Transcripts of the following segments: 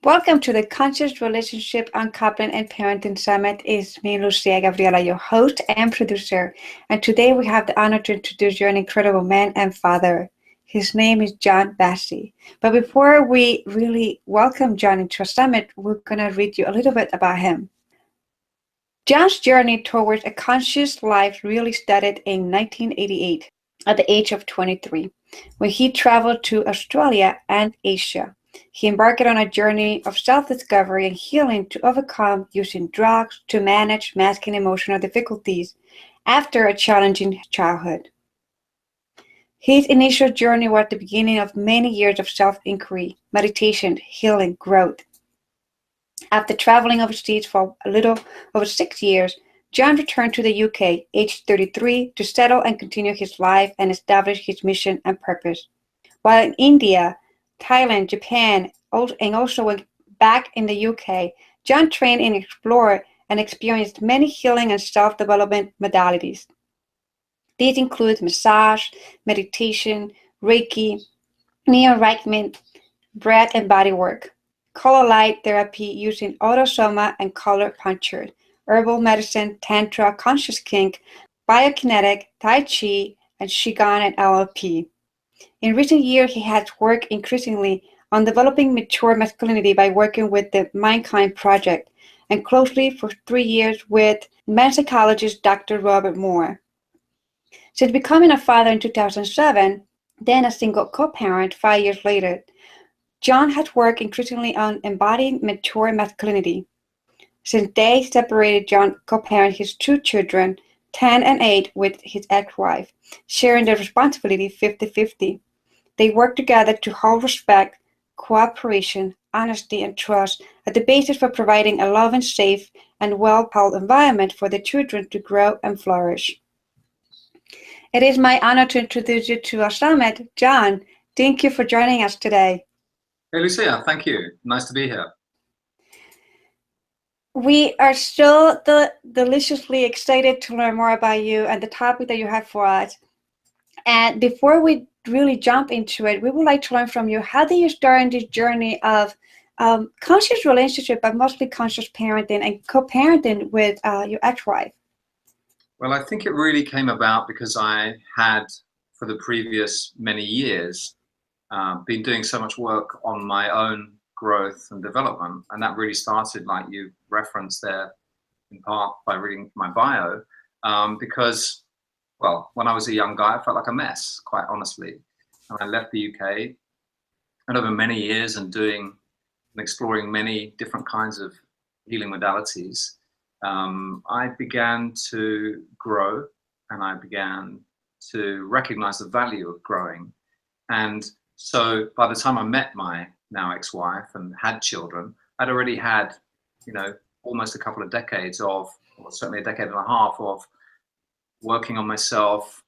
Welcome to the Conscious Relationship Uncoupling and Parenting Summit. It's me, Lucia Gabriela, your host and producer. And today we have the honor to introduce you an incredible man and father. His name is John Bassi. But before we really welcome John into our summit, we're going to read you a little bit about him. John's journey towards a conscious life really started in 1988 at the age of 23, when he traveled to Australia and Asia. He embarked on a journey of self-discovery and healing to overcome using drugs to manage masking emotional difficulties after a challenging childhood. His initial journey was the beginning of many years of self-inquiry, meditation, healing, growth. After traveling overseas for a little over 6 years, John returned to the UK, aged 33, to settle and continue his life and establish his mission and purpose. While in India, Thailand, Japan, and also back in the UK, John trained and explored and experienced many healing and self-development modalities. These include massage, meditation, Reiki, neo-enlightenment, breath and body work, color light therapy using autosoma and color puncture, herbal medicine, tantra, conscious kink, biokinetic, tai chi, and qigong and NLP. In recent years, he has worked increasingly on developing mature masculinity by working with the Mindkind Project and closely for 3 years with man psychologist Dr. Robert Moore. Since becoming a father in 2007, then a single co-parent 5 years later, John has worked increasingly on embodying mature masculinity. Since they separated, John co-parented his 2 children, 10 and 8, with his ex-wife, sharing the responsibility 50-50. They work together to hold respect, cooperation, honesty, and trust as the basis for providing a loving, safe, and well-held environment for the children to grow and flourish. It is my honor to introduce you to our summit. John, thank you for joining us today. Hey, Lucia, thank you. Nice to be here. We are so deliciously excited to learn more about you and the topic that you have for us. And before we really jump into it, we would like to learn from you, how did you start in this journey of conscious relationship, but mostly conscious parenting and co-parenting with your ex-wife? Well, I think it really came about because I had, for the previous many years, been doing so much work on my own growth and development. And that really started, like you referenced there, in part by reading my bio, because, well, when I was a young guy, I felt like a mess, quite honestly. And I left the UK, and over many years and doing and exploring many different kinds of healing modalities, I began to grow, and I began to recognize the value of growing. And so by the time I met my now ex-wife and had children, I'd already had, almost a couple of decades of, or certainly a decade and a half of working on myself,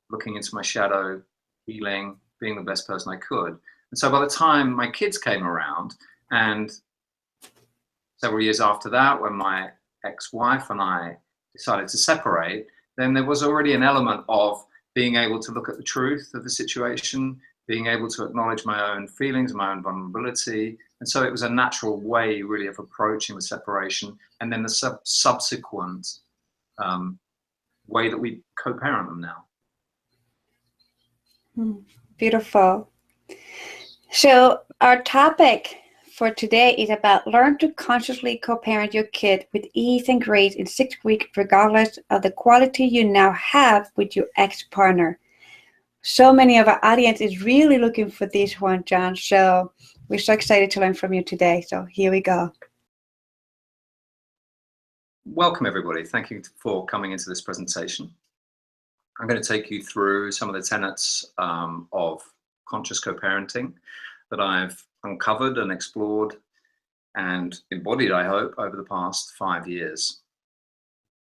looking into my shadow, healing, being the best person I could. And so by the time my kids came around, and several years after that, when my ex-wife and I decided to separate, then there was already an element of being able to look at the truth of the situation, being able to acknowledge my own feelings, my own vulnerability. And so it was a natural way really of approaching the separation, and then the subsequent way that we co-parent them now. Beautiful. So our topic for today is about learn to consciously co-parent your kid with ease and grace in 6 weeks, regardless of the quality you now have with your ex-partner. So many of our audience is really looking for this one, John. So we're so excited to learn from you today. So here we go. Welcome, everybody. Thank you for coming into this presentation. I'm going to take you through some of the tenets of conscious co-parenting that I've uncovered and explored and embodied, I hope, over the past 5 years.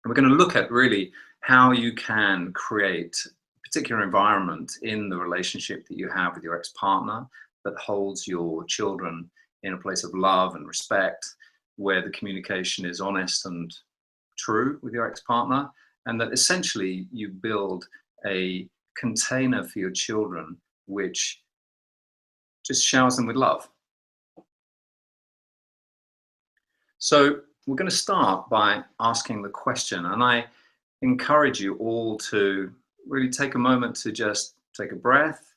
And we're going to look at really how you can create a particular environment in the relationship that you have with your ex-partner that holds your children in a place of love and respect, where the communication is honest and true with your ex-partner, and that essentially you build a container for your children which just showers them with love. So we're going to start by asking the question, and I encourage you all to really take a moment to just take a breath,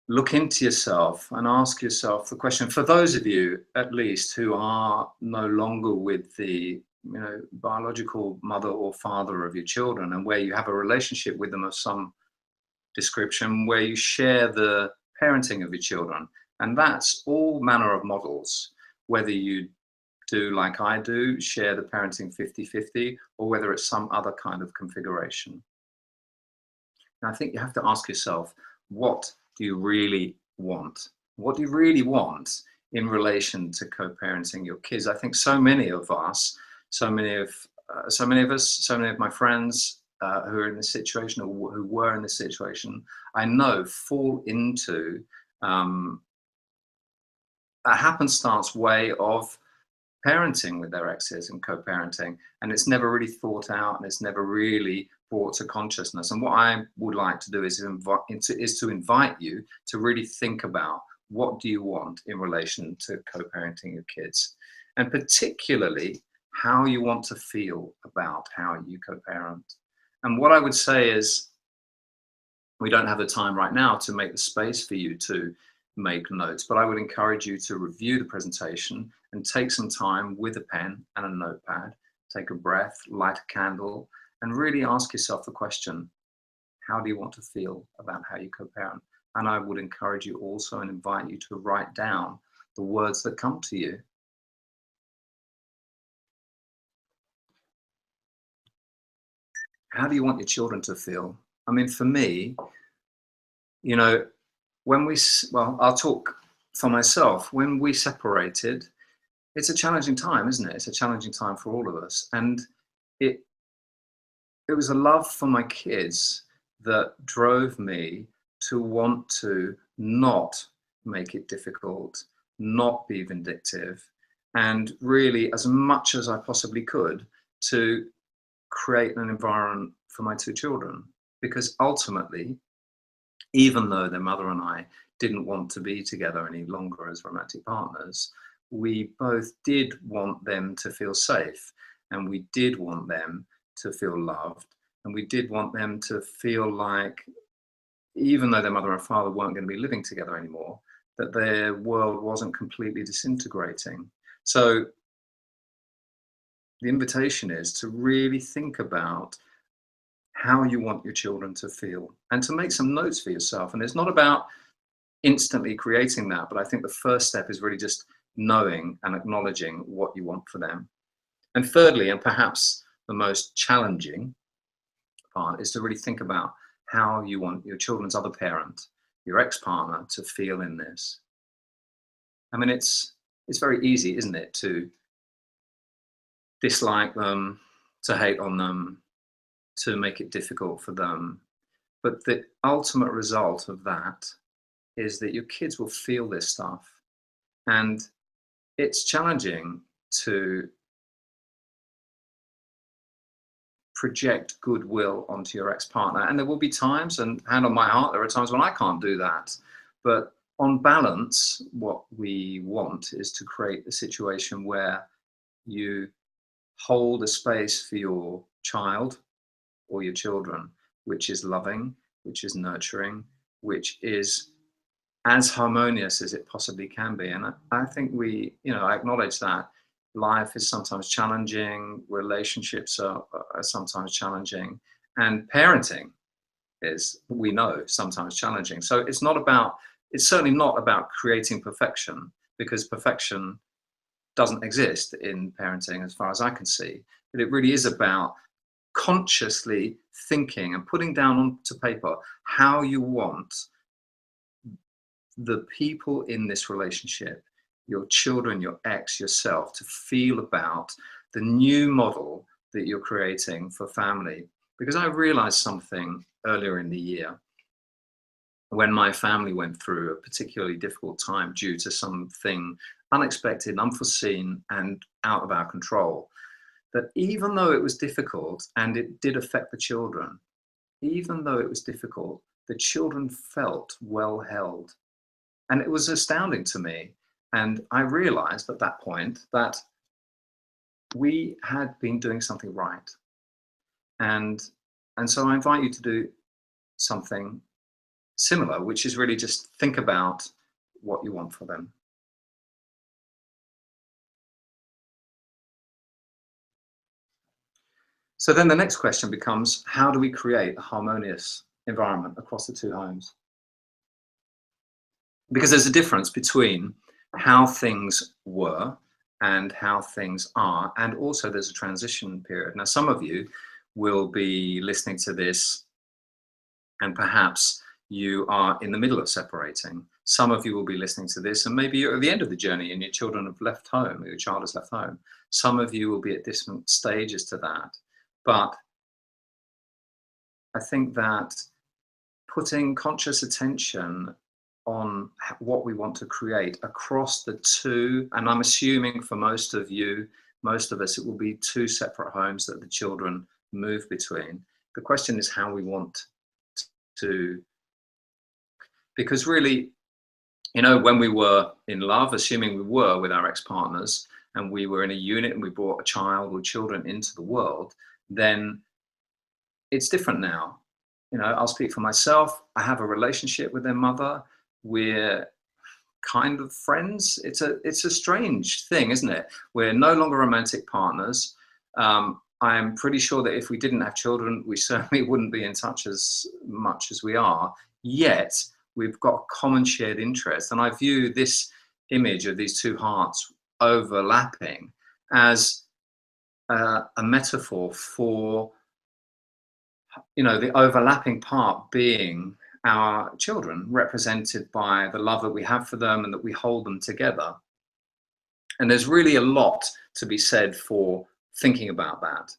look into yourself and ask yourself the question, for those of you at least who are no longer with the biological mother or father of your children, and where you have a relationship with them of some description, where you share the parenting of your children. And that's all manner of models, whether you do like I do, share the parenting 50-50, or whether it's some other kind of configuration. And I think you have to ask yourself, what do you really want? What do you really want in relation to co-parenting your kids? I think so many of us, so many of my friends who are in this situation, or who were in this situation, I know fall into a happenstance way of parenting with their exes and co-parenting, and it's never really thought out, and it's never really brought to consciousness. And what I would like to do is to invite you to really think about, what do you want in relation to co-parenting your kids, and particularly how you want to feel about how you co-parent. And what I would say is, we don't have the time right now to make the space for you to make notes, but I would encourage you to review the presentation and take some time with a pen and a notepad, take a breath, light a candle, and really ask yourself the question, how do you want to feel about how you co-parent? And I would encourage you also and invite you to write down the words that come to you. How do you want your children to feel? I mean, for me, I'll talk for myself. When we separated, it's a challenging time, isn't it? It's a challenging time for all of us. And it was a love for my kids that drove me to want to not make it difficult, not be vindictive, and really, as much as I possibly could, to create an environment for my two children. Because ultimately, even though their mother and I didn't want to be together any longer as romantic partners, we both did want them to feel safe, and we did want them to feel loved, and we did want them to feel like, even though their mother and father weren't going to be living together anymore, that their world wasn't completely disintegrating. So the invitation is to really think about how you want your children to feel, and to make some notes for yourself. And it's not about instantly creating that, but I think the first step is really just knowing and acknowledging what you want for them. And thirdly, and perhaps the most challenging part, is to really think about how you want your children's other parent, your ex-partner, to feel in this. I mean, it's very easy, isn't it, to dislike them, to hate on them, to make it difficult for them. But the ultimate result of that is that your kids will feel this stuff. And it's challenging to project goodwill onto your ex-partner. And there will be times, and hand on my heart, there are times when I can't do that. But on balance, what we want is to create a situation where you hold a space for your child or your children, which is loving, which is nurturing, which is as harmonious as it possibly can be. And I think I acknowledge that life is sometimes challenging, relationships are sometimes challenging, and parenting is, we know, sometimes challenging. So it's certainly not about creating perfection, because perfection doesn't exist in parenting as far as I can see. But it really is about consciously thinking and putting down onto paper how you want the people in this relationship, your children, your ex, yourself, to feel about the new model that you're creating for family. Because I realized something earlier in the year, when my family went through a particularly difficult time due to something unexpected, unforeseen, and out of our control, that even though it was difficult, and it did affect the children, even though it was difficult, the children felt well held. And it was astounding to me. And I realized at that point that we had been doing something right. And so I invite you to do something similar, which is really just think about what you want for them. So then the next question becomes, how do we create a harmonious environment across the two homes? Because there's a difference between how things were and how things are, and also there's a transition period. Now, some of you will be listening to this and perhaps you are in the middle of separating. Some of you will be listening to this and maybe you're at the end of the journey and your children have left home, or your child has left home. Some of you will be at different stages to that. But I think that putting conscious attention on what we want to create across the two, and I'm assuming for most of you, most of us, it will be two separate homes that the children move between. The question is how we want to, because really, you know, when we were in love, assuming we were with our ex-partners and we were in a unit and we brought a child or children into the world, then it's different now. You know, I'll speak for myself. I have a relationship with their mother. We're kind of friends. It's a strange thing, isn't it? We're no longer romantic partners. I'm pretty sure that if we didn't have children, we certainly wouldn't be in touch as much as we are. Yet we've got a common shared interest. And I view this image of these two hearts overlapping as a metaphor for, you know, the overlapping part being our children, represented by the love that we have for them and that we hold them together. And there's really a lot to be said for thinking about that.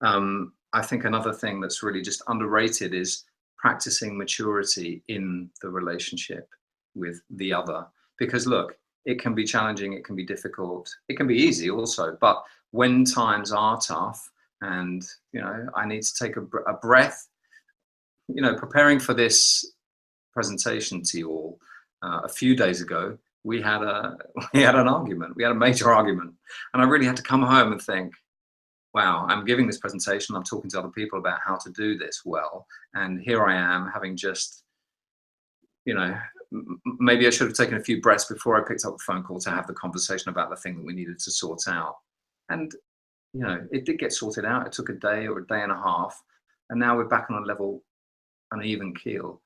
I think another thing that's really just underrated is practicing maturity in the relationship with the other. Because look, it can be challenging, it can be difficult, it can be easy also, but when times are tough and, you know, I need to take a breath, you know, preparing for this presentation to you all a few days ago, we had an argument. We had a major argument, and I really had to come home and think, wow, I'm giving this presentation, I'm talking to other people about how to do this well, and here I am having just, you know, maybe I should have taken a few breaths before I picked up the phone call to have the conversation about the thing that we needed to sort out. And, you know, it did get sorted out. It took a day or a day and a half, and now we're back on a level, an even keel.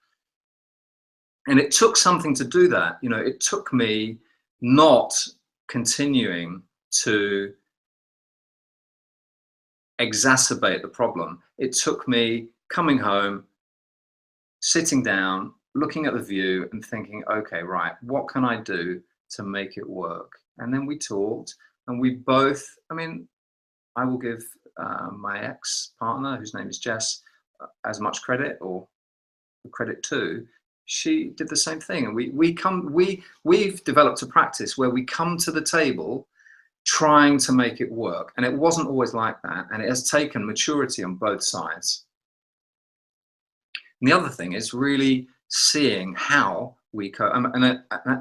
And it took something to do that. You know, it took me not continuing to exacerbate the problem. It took me coming home, sitting down, looking at the view and thinking, okay, right, what can I do to make it work? And then we talked and we both, I mean, I will give my ex-partner, whose name is Jess, as much credit, or credit too. She did the same thing, and we've developed a practice where we come to the table trying to make it work, and it wasn't always like that, and it has taken maturity on both sides. And the other thing is really seeing how we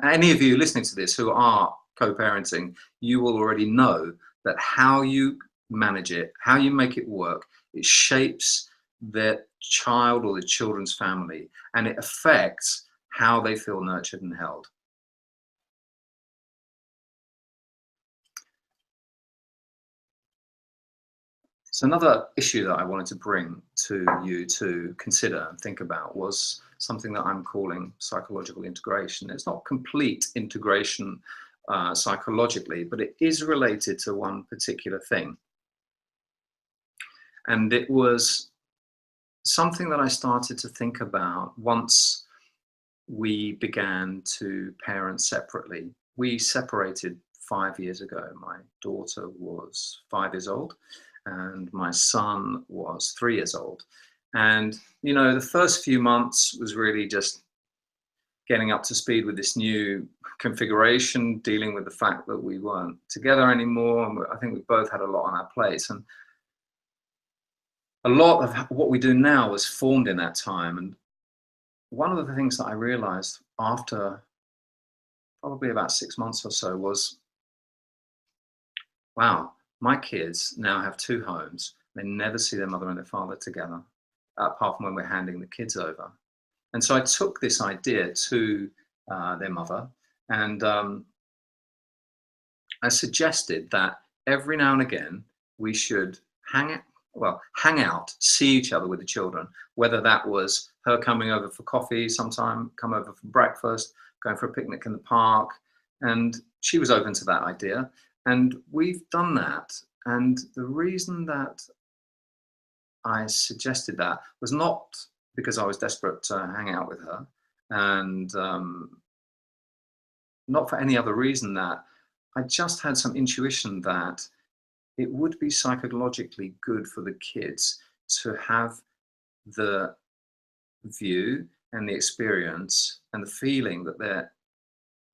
any of you listening to this who are co-parenting, you will already know that how you manage it, how you make it work, it shapes the child or the children's family, and it affects how they feel nurtured and held. So another issue that I wanted to bring to you to consider and think about was something that I'm calling psychological integration. It's not complete integration psychologically, but it is related to one particular thing. And it was something that I started to think about once we began to parent separately. We separated 5 years ago. My daughter was 5 years old and my son was 3 years old. And, you know, the first few months was really just getting up to speed with this new configuration, dealing with the fact that we weren't together anymore. And I think we both had a lot on our plates. And a lot of what we do now was formed in that time. And one of the things that I realized after probably about 6 months or so was, wow, my kids now have 2 homes. They never see their mother and their father together, apart from when we're handing the kids over. And so I took this idea to their mother, and I suggested that every now and again we should hang out, see each other with the children, whether that was her coming over for coffee sometime, come over for breakfast, going for a picnic in the park. And she was open to that idea. And we've done that. And the reason that I suggested that was not because I was desperate to hang out with her, and not for any other reason, that I just had some intuition that it would be psychologically good for the kids to have the view and the experience and the feeling that their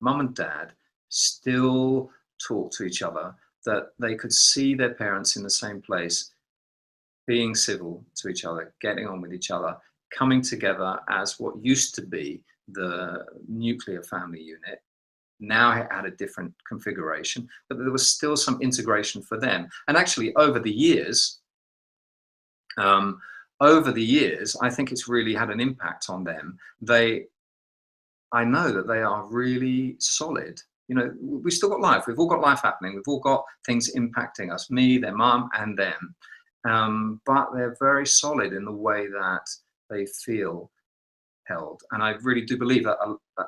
mum and dad still talk to each other, that they could see their parents in the same place, being civil to each other, getting on with each other, coming together as what used to be the nuclear family unit. Now it had a different configuration, but there was still some integration for them. And actually, over the years, I think it's really had an impact on them. I know that they are really solid. You know, we've still got life. We've all got life happening. We've all got things impacting us, me, their mum, and them. But they're very solid in the way that they feel held. And I really do believe that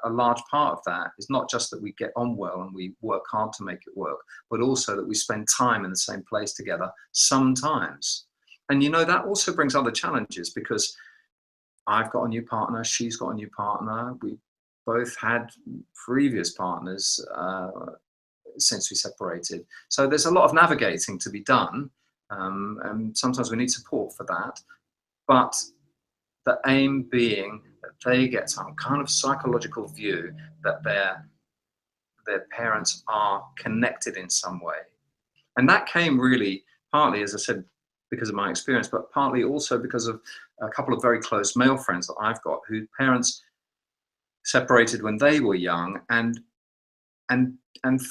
a large part of that is not just that we get on well and we work hard to make it work, but also that we spend time in the same place together sometimes. And you know, that also brings other challenges, because I've got a new partner, she's got a new partner. We both had previous partners since we separated. So there's a lot of navigating to be done. And sometimes we need support for that. But the aim being that they get some kind of psychological view that their parents are connected in some way. And that came really partly, as I said, because of my experience, but partly also because of a couple of very close male friends that I've got whose parents separated when they were young, and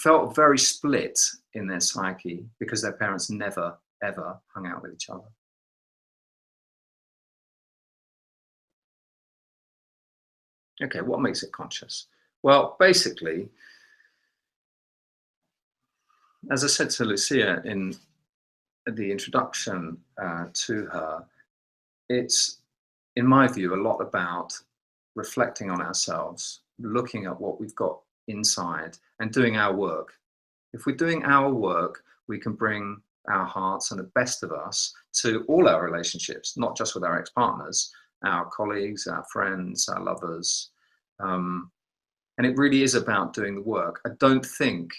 felt very split in their psyche because their parents never, ever hung out with each other. Okay, what makes it conscious? Well, basically, as I said to Lucia in the introduction to her, it's, in my view, a lot about reflecting on ourselves, looking at what we've got inside and doing our work. If we're doing our work, we can bring our hearts and the best of us to all our relationships, not just with our ex-partners, our colleagues, our friends, our lovers. And it really is about doing the work. I don't think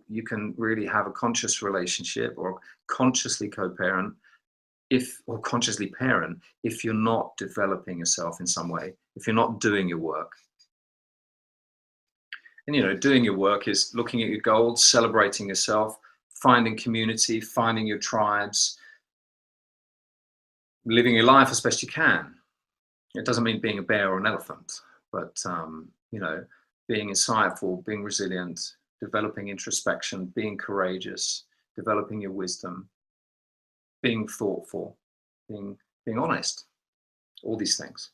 you can really have a conscious relationship or consciously co-parent or consciously parent if you're not developing yourself in some way, if you're not doing your work. And, you know, doing your work is looking at your goals, celebrating yourself, finding community, finding your tribes, living your life as best you can. It doesn't mean being a bear or an elephant, but, you know, being insightful, being resilient, developing introspection, being courageous, developing your wisdom, being thoughtful, being honest, all these things.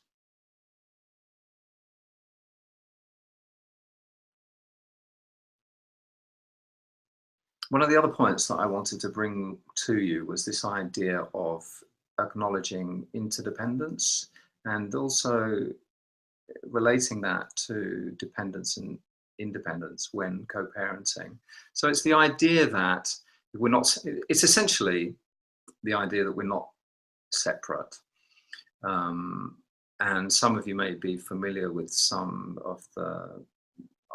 One of the other points that I wanted to bring to you was this idea of acknowledging interdependence, and also relating that to dependence and independence when co-parenting. So it's the idea that it's essentially the idea that we're not separate. And some of you may be familiar with some of the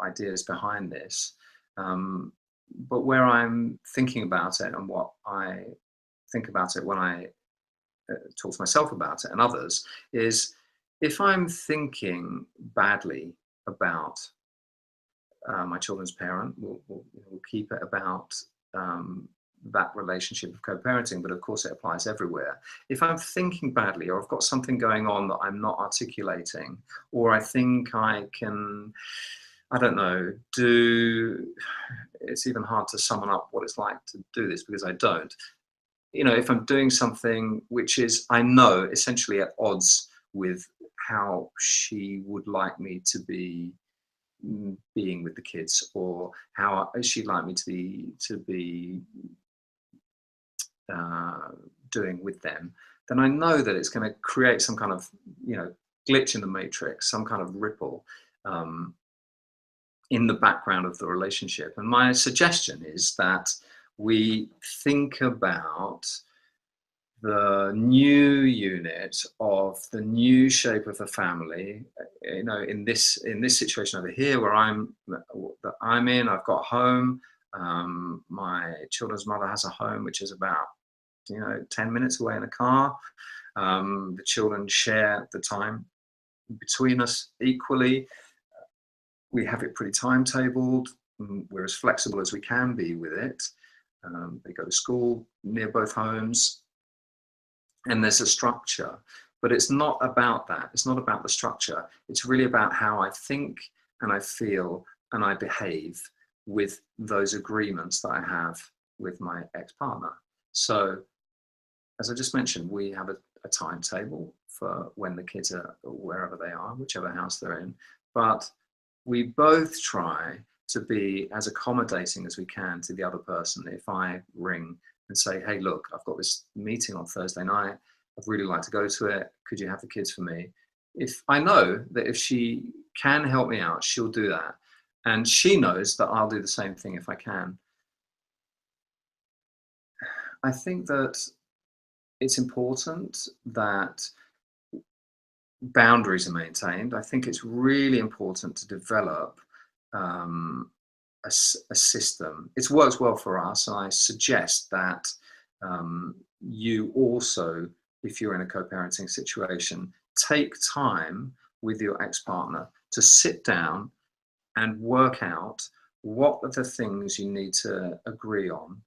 ideas behind this. But where I'm thinking about it, and what I think about it when I talk to myself about it and others, is if I'm thinking badly about my children's parent, we'll keep it about that relationship of co-parenting, but of course it applies everywhere. If I'm thinking badly, or I've got something going on that I'm not articulating, or I think I can I don't know, it's even hard to sum up what it's like to do this because I don't. You know, if I'm doing something which is, I know, essentially at odds with how she would like me to be being with the kids, or how she'd like me to be doing with them, then I know that it's going to create some kind of, you know, glitch in the matrix, some kind of ripple in the background of the relationship. And my suggestion is that we think about the new unit of the new shape of the family. You know, in this situation over here where I'm in, I've got a home. My children's mother has a home which is about, you know, 10 minutes away in a car. The children share the time between us equally. We have it pretty timetabled. We're as flexible as we can be with it. They go to school near both homes, and there's a structure. But it's not about that. It's not about the structure. It's really about how I think and I feel and I behave with those agreements that I have with my ex-partner. So, as I just mentioned, we have a timetable for when the kids are wherever they are, whichever house they're in. But we both try to be as accommodating as we can to the other person. If I ring and say, hey, look, I've got this meeting on Thursday night, I'd really like to go to it. Could you have the kids for me? If I know that if she can help me out, she'll do that. And she knows that I'll do the same thing if I can. I think that it's important that boundaries are maintained. I think it's really important to develop a system. It works well for us, and I suggest that you also, if you're in a co-parenting situation, take time with your ex-partner to sit down and work out what are the things you need to agree on.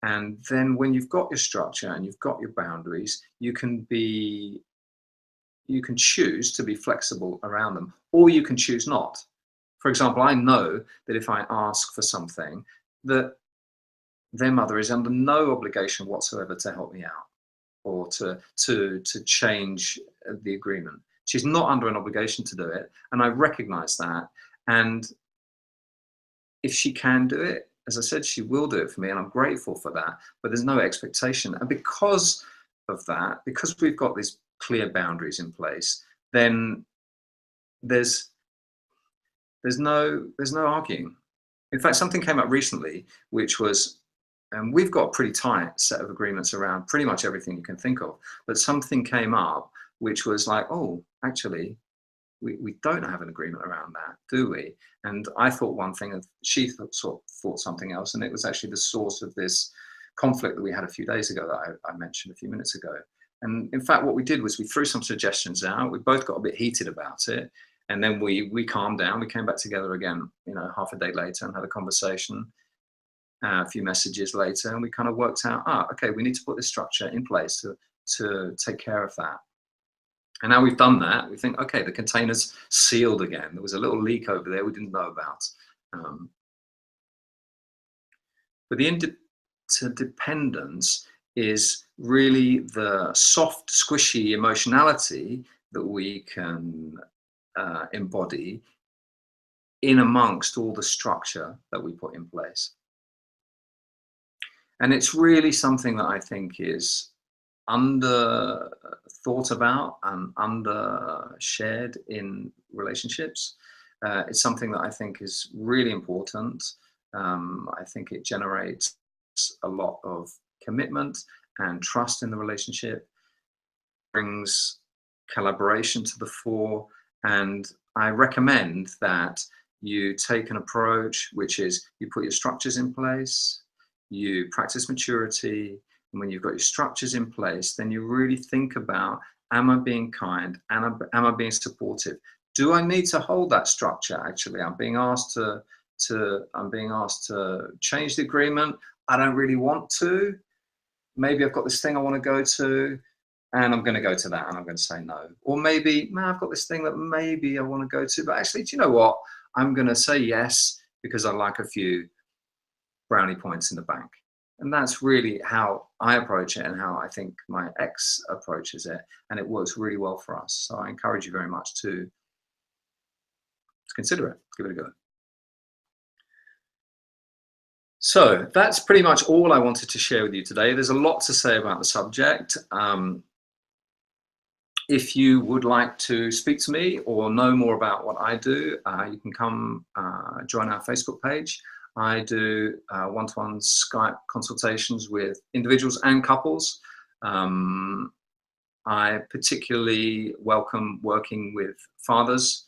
And then when you've got your structure and you've got your boundaries, you can choose to be flexible around them, or you can choose not. For example, I know that if I ask for something, that their mother is under no obligation whatsoever to help me out or to change the agreement. She's not under an obligation to do it, and I recognize that. And if she can do it, as I said, she will do it for me, and I'm grateful for that, but there's no expectation. And because of that, because we've got these clear boundaries in place, then there's no arguing. In fact, something came up recently, which was, and we've got a pretty tight set of agreements around pretty much everything you can think of, but something came up which was like, oh, actually, we don't have an agreement around that, do we? And I thought one thing, and she thought something else, and it was actually the source of this conflict that we had a few days ago that I mentioned a few minutes ago. And in fact, what we did was we threw some suggestions out. We both got a bit heated about it, and then we calmed down. We came back together again, you know, half a day later, and had a conversation. A few messages later, and we kind of worked out, okay, we need to put this structure in place to take care of that. And now we've done that, we think, okay, the container's sealed again. There was a little leak over there we didn't know about. But the interdependence is really the soft, squishy emotionality that we can embody in amongst all the structure that we put in place. And it's really something that I think is under thought about and under shared in relationships. It's something that I think is really important. I think it generates a lot of commitment and trust in the relationship, brings collaboration to the fore, and I recommend that you take an approach which is you put your structures in place, you practice maturity, and when you've got your structures in place, then you really think about, am I being kind? Am I being supportive? Do I need to hold that structure? Actually, I'm being asked to change the agreement. I don't really want to. Maybe I've got this thing I want to go to, and I'm going to go to that, and I'm going to say no. Or maybe, man, I've got this thing that maybe I want to go to, but actually, do you know what? I'm going to say yes because I like a few brownie points in the bank. And that's really how I approach it and how I think my ex approaches it. And it works really well for us. So I encourage you very much to consider it, give it a go. So that's pretty much all I wanted to share with you today. There's a lot to say about the subject. If you would like to speak to me or know more about what I do, you can come join our Facebook page. I do one-to-one Skype consultations with individuals and couples. I particularly welcome working with fathers.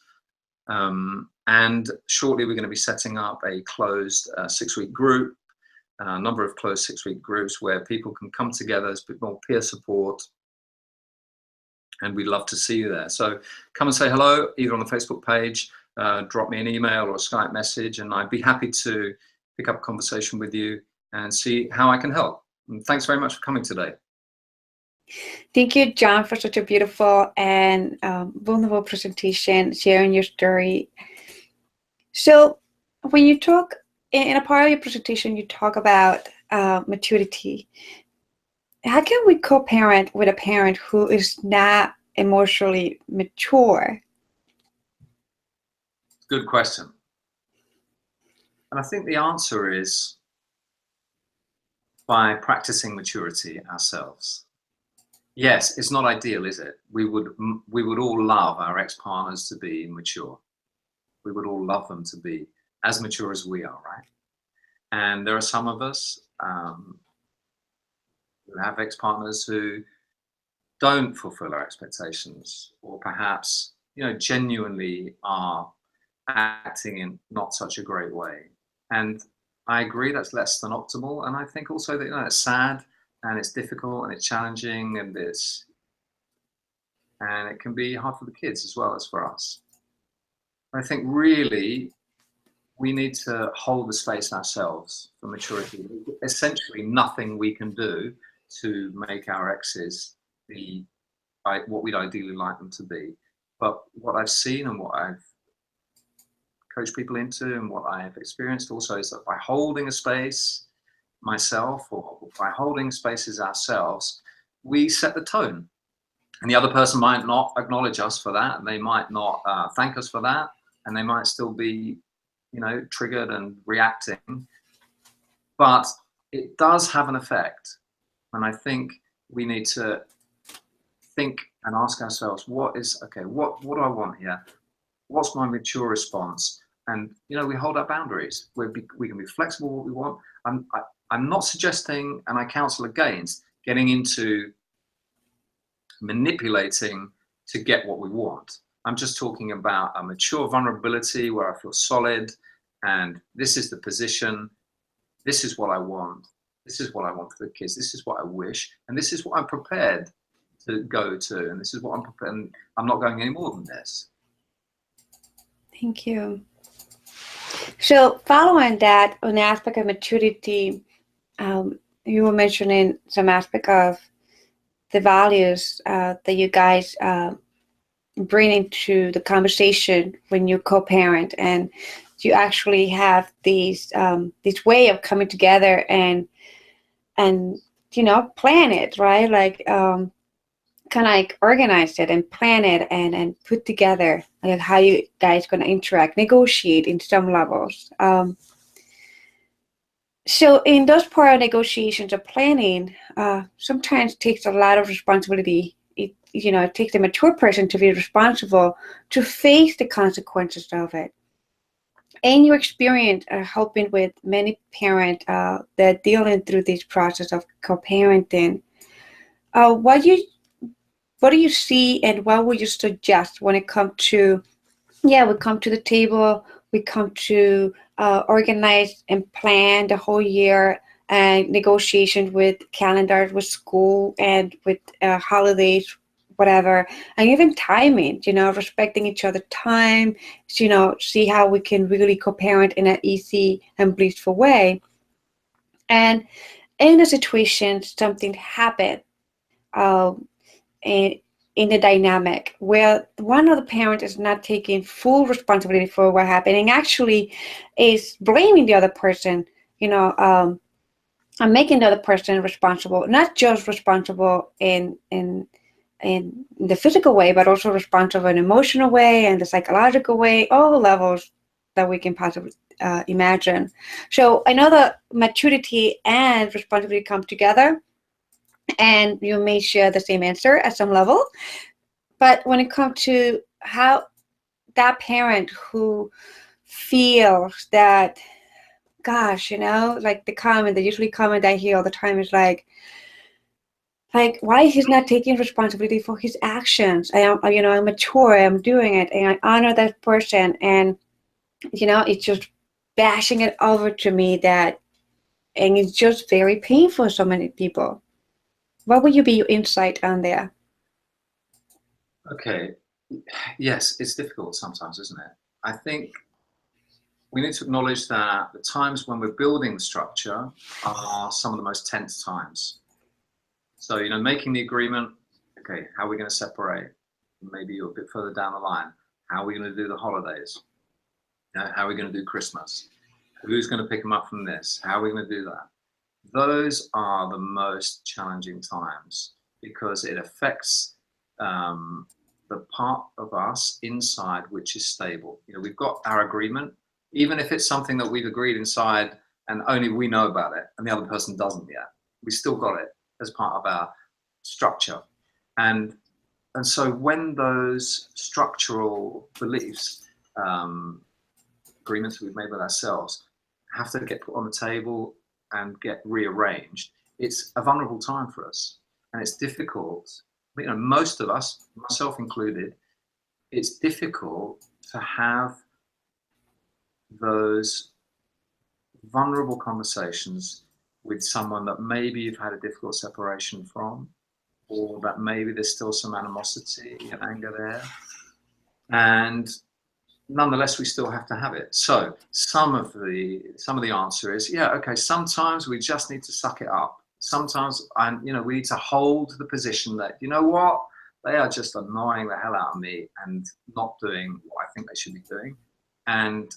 And shortly we're going to be setting up a closed 6-week group, a number of closed 6-week groups where people can come together. There's a bit more peer support. And we'd love to see you there. So come and say hello, either on the Facebook page, drop me an email or a Skype message, and I'd be happy to pick up a conversation with you and see how I can help. And thanks very much for coming today. Thank you, John, for such a beautiful and vulnerable presentation, sharing your story. So when you talk, in a part of your presentation, you talk about maturity. How can we co-parent with a parent who is not emotionally mature? Good question. And I think the answer is by practicing maturity ourselves. Yes, it's not ideal, is it? We would all love our ex-partners to be mature. We would all love them to be as mature as we are, right? And there are some of us who have ex-partners who don't fulfill our expectations, or perhaps, genuinely are acting in not such a great way. And I agree that's less than optimal. And I think also that, it's sad and it's difficult and it's challenging and it can be hard for the kids as well as for us. I think really we need to hold the space ourselves for maturity. Essentially nothing we can do to make our exes be what we'd ideally like them to be. But what I've seen and what I've coached people into and what I have experienced also is that by holding a space myself, or by holding spaces ourselves, we set the tone. And the other person might not acknowledge us for that, and they might not thank us for that, and they might still be, triggered and reacting. But it does have an effect. And I think we need to think and ask ourselves, what do I want here? What's my mature response? And, we hold our boundaries. We can be flexible what we want. I'm not suggesting, and I counsel against, getting into manipulating to get what we want. I'm just talking about a mature vulnerability where I feel solid, and this is the position, this is what I want, this is what I want for the kids, this is what I wish, and this is what I'm prepared to go to, and this is what I'm prepared, and I'm not going any more than this. Thank you. So following that, on the aspect of maturity, you were mentioning some aspect of the values that you guys bring into the conversation when you co-parent, and you actually have this way of coming together and plan it, right? Like kind of like organize it and plan it and put together like how you guys going to interact, negotiate in some levels. So in those part of negotiations or planning, sometimes takes a lot of responsibility. It takes a mature person to be responsible to face the consequences of it. In your experience helping with many parents that are dealing through this process of co-parenting, what do you see and what would you suggest when it comes to, we come to the table, we come to organize and plan the whole year and negotiations with calendars, with school and with holidays, whatever, and even timing, respecting each other's time, see how we can really co-parent in an easy and blissful way. And in a situation, something happened, and in the dynamic where one of the parents is not taking full responsibility for what happened and actually is blaming the other person, and making the other person responsible, not just responsible in the physical way, but also responsible in an emotional way and the psychological way, all the levels that we can possibly imagine. So I know that maturity and responsibility come together, and you may share the same answer at some level. But when it comes to how that parent who feels that, gosh, like the usually comment I hear all the time is like, why he's not taking responsibility for his actions? I'm mature, I'm doing it, and I honor that person, and it's just bashing it over to me and it's just very painful for so many people. What would be your insight on there? Okay. Yes, it's difficult sometimes, isn't it? I think we need to acknowledge that the times when we're building the structure are some of the most tense times. So, making the agreement, okay, how are we going to separate? Maybe you're a bit further down the line. How are we going to do the holidays? How are we going to do Christmas? Who's going to pick them up from this? How are we going to do that? Those are the most challenging times because it affects the part of us inside which is stable. We've got our agreement, even if it's something that we've agreed inside and only we know about it and the other person doesn't yet. We still got it as part of our structure. And so when those structural beliefs, agreements we've made with ourselves, have to get put on the table and get rearranged, it's a vulnerable time for us. And it's difficult. Most of us, myself included, it's difficult to have those vulnerable conversations with someone that maybe you've had a difficult separation from, or that maybe there's still some animosity and anger there. And nonetheless, we still have to have it. So some of the answer is, yeah, okay, sometimes we just need to suck it up. Sometimes, we need to hold the position that, what, they are just annoying the hell out of me and not doing what I think they should be doing. And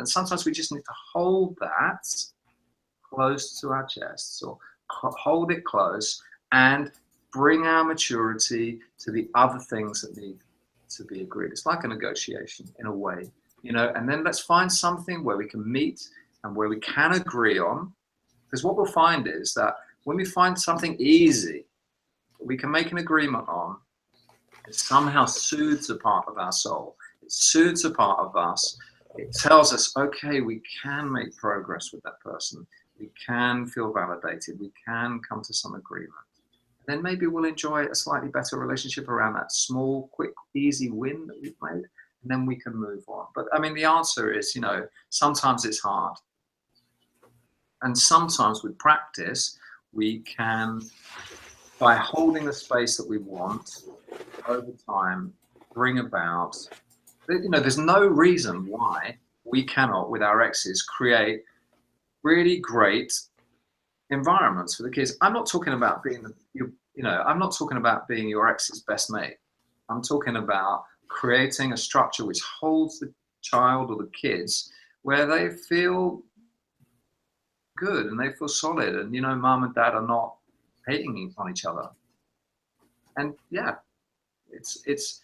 sometimes we just need to hold that close to our chests, or hold it close and bring our maturity to the other things that need to be agreed. It's like a negotiation in a way, and then let's find something where we can meet and where we can agree on. Because what we'll find is that when we find something easy we can make an agreement on, it somehow soothes a part of our soul. It soothes a part of us. It tells us, okay, we can make progress with that person. We can feel validated. We can come to some agreement. Then maybe we'll enjoy a slightly better relationship around that small, quick, easy win that we've made, and then we can move on. But the answer is, sometimes it's hard. And sometimes with practice, we can, by holding the space that we want over time, bring about, there's no reason why we cannot, with our exes, create really great environments for the kids. I'm not talking about being I'm not talking about being your ex's best mate. I'm talking about creating a structure which holds the child or the kids where they feel good and they feel solid, and mom and dad are not hating on each other. And yeah, it's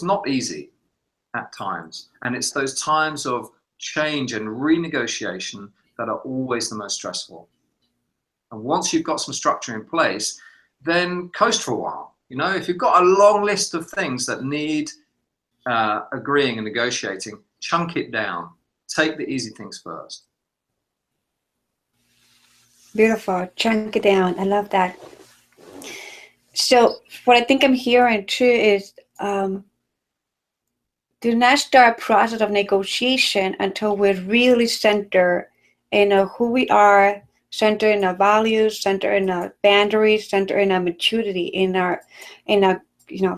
not easy at times, and it's those times of change and renegotiation that are always the most stressful. And once you've got some structure in place, then coast for a while. If you've got a long list of things that need agreeing and negotiating, chunk it down. Take the easy things first. Beautiful. Chunk it down. I love that. So what I think I'm hearing too is do not start a process of negotiation until we're really centered in who we are, centered in our values, centered in our boundaries, centered in our maturity, in our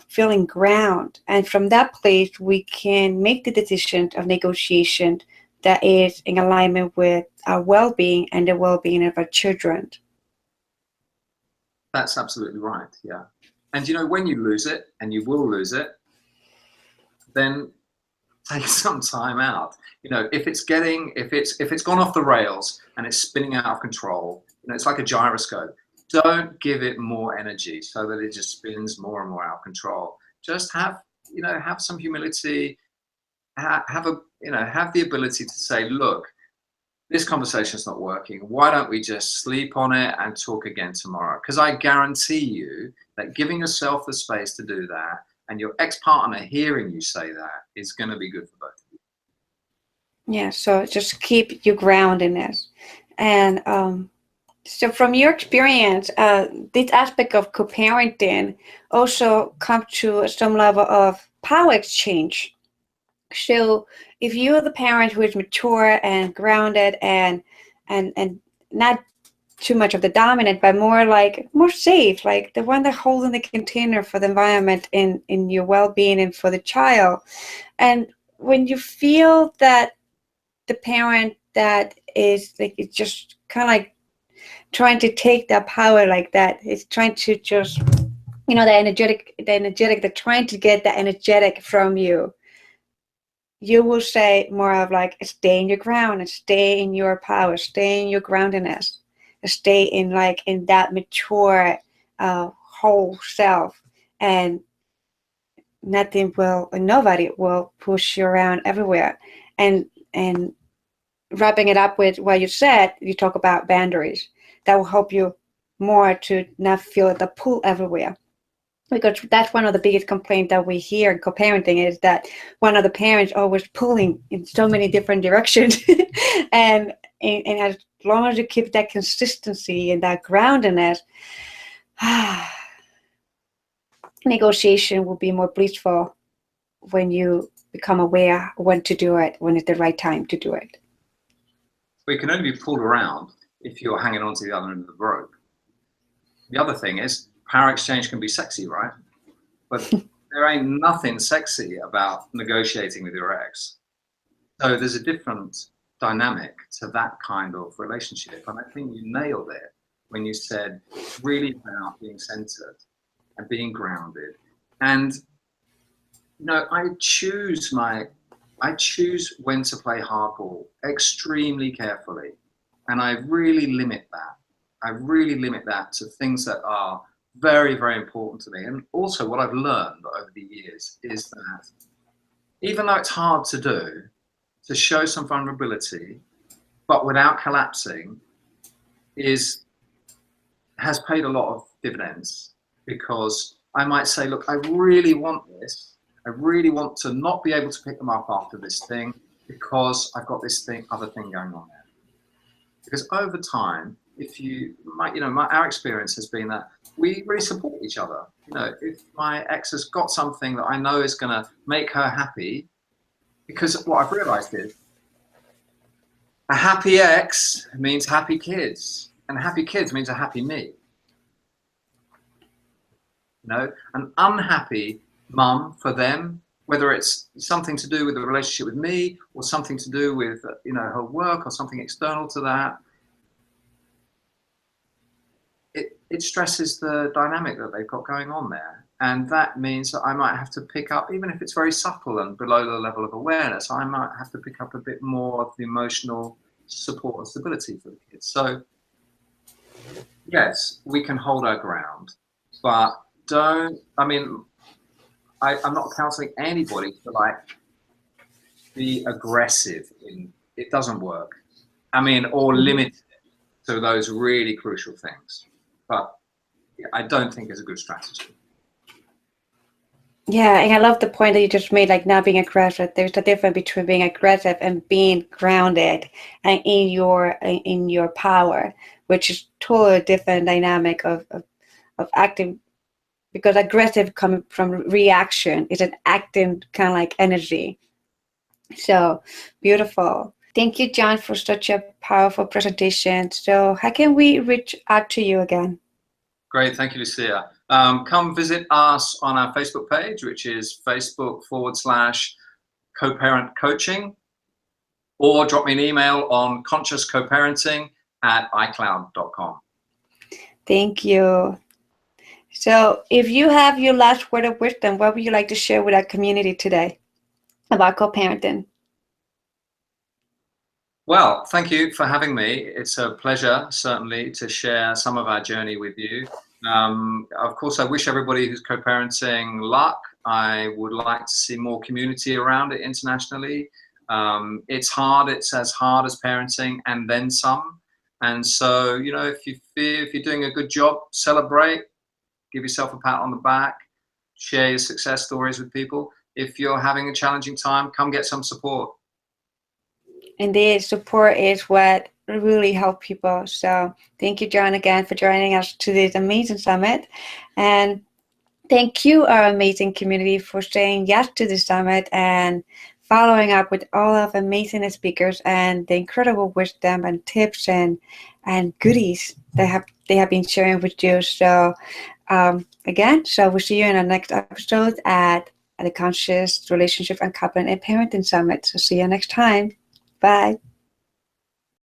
feeling ground. And from that place, we can make the decision of negotiation that is in alignment with our well-being and the well-being of our children. That's absolutely right. Yeah. And you know, when you lose it, and you will lose it, then take some time out. You know, if it's gone off the rails and it's spinning out of control, you know, it's like a gyroscope. Don't give it more energy so that it just spins more and more out of control. Just have some humility. Have the ability to say, look, this conversation's not working. Why don't we just sleep on it and talk again tomorrow? Because I guarantee you that giving yourself the space to do that, and your ex-partner hearing you say that, is going to be good for both of you. Yeah, so just keep you grounded in it. And so from your experience, this aspect of co-parenting also comes to some level of power exchange. So if you're the parent who is mature and grounded and not too much of the dominant, but more safe, like the one that holding the container for the environment in your well-being and for the child. And when you feel that the parent that is like, it's just kind of like trying to take that power like that, it's trying to just, you know, the energetic, they're trying to get the energetic from you. You will say more of like, stay in your ground and stay in your power, stay in your groundedness, stay in that mature whole self, and nobody will push you around everywhere. And wrapping it up with what you said, you talk about boundaries. That will help you more to not feel the pull everywhere. Because that's one of the biggest complaints that we hear in co-parenting, is that one of the parents always pulling in so many different directions. and as long as you keep that consistency and that groundedness, negotiation will be more blissful when you become aware when to do it, when it's the right time to do it. But it can only be pulled around if you're hanging on to the other end of the rope. The other thing is, power exchange can be sexy, right? But there ain't nothing sexy about negotiating with your ex. So there's a different dynamic to that kind of relationship. And I think you nailed it when you said it's really about being centered and being grounded. And, you know, I choose when to play hardball extremely carefully. And I really limit that. I really limit that to things that are very, very important to me. And also what I've learned over the years is that even though it's hard to do, to show some vulnerability, but without collapsing, has paid a lot of dividends. Because I might say, look, I really want this. I really want to not be able to pick them up after this thing because I've got this other thing going on there. Because over time, our experience has been that we really support each other. You know, if my ex has got something that I know is going to make her happy, because what I've realized is a happy ex means happy kids, and happy kids means a happy me. You know, an unhappy mum for them, whether it's something to do with the relationship with me or something to do with, her work or something external to that, it stresses the dynamic that they've got going on there. And that means that I might have to pick up, even if it's very subtle and below the level of awareness, I might have to pick up a bit more of the emotional support and stability for the kids. So yes, we can hold our ground, but I'm not counseling anybody to be aggressive it doesn't work. Or limited to those really crucial things. But I don't think it's a good strategy. Yeah, and I love the point that you just made, like not being aggressive. There's a difference between being aggressive and being grounded and in your power, which is totally different dynamic of acting, because aggressive coming from reaction is an acting kind of like energy. So beautiful. Thank you, John, for such a powerful presentation. So how can we reach out to you again? Great, thank you, Lucia. Come visit us on our Facebook page, which is Facebook.com/co-parent coaching, or drop me an email on consciouslycoparenting@icloud.com. Thank you. So if you have your last word of wisdom, what would you like to share with our community today about co-parenting? Well, thank you for having me. It's a pleasure, certainly, to share some of our journey with you. Of course, I wish everybody who's co-parenting luck. I would like to see more community around it internationally. It's hard. It's as hard as parenting and then some. And so, you know, if you're doing a good job, celebrate, give yourself a pat on the back, share your success stories with people. If you're having a challenging time, come get some support. Indeed, support is what really helps people. So thank you, John, again for joining us to this amazing summit. And thank you, our amazing community, for saying yes to the summit and following up with all of amazing speakers and the incredible wisdom and tips and goodies that they have been sharing with you. So again, so we'll see you in our next episode at the Conscious Relationship and Coupling and Parenting Summit. So see you next time. Bye.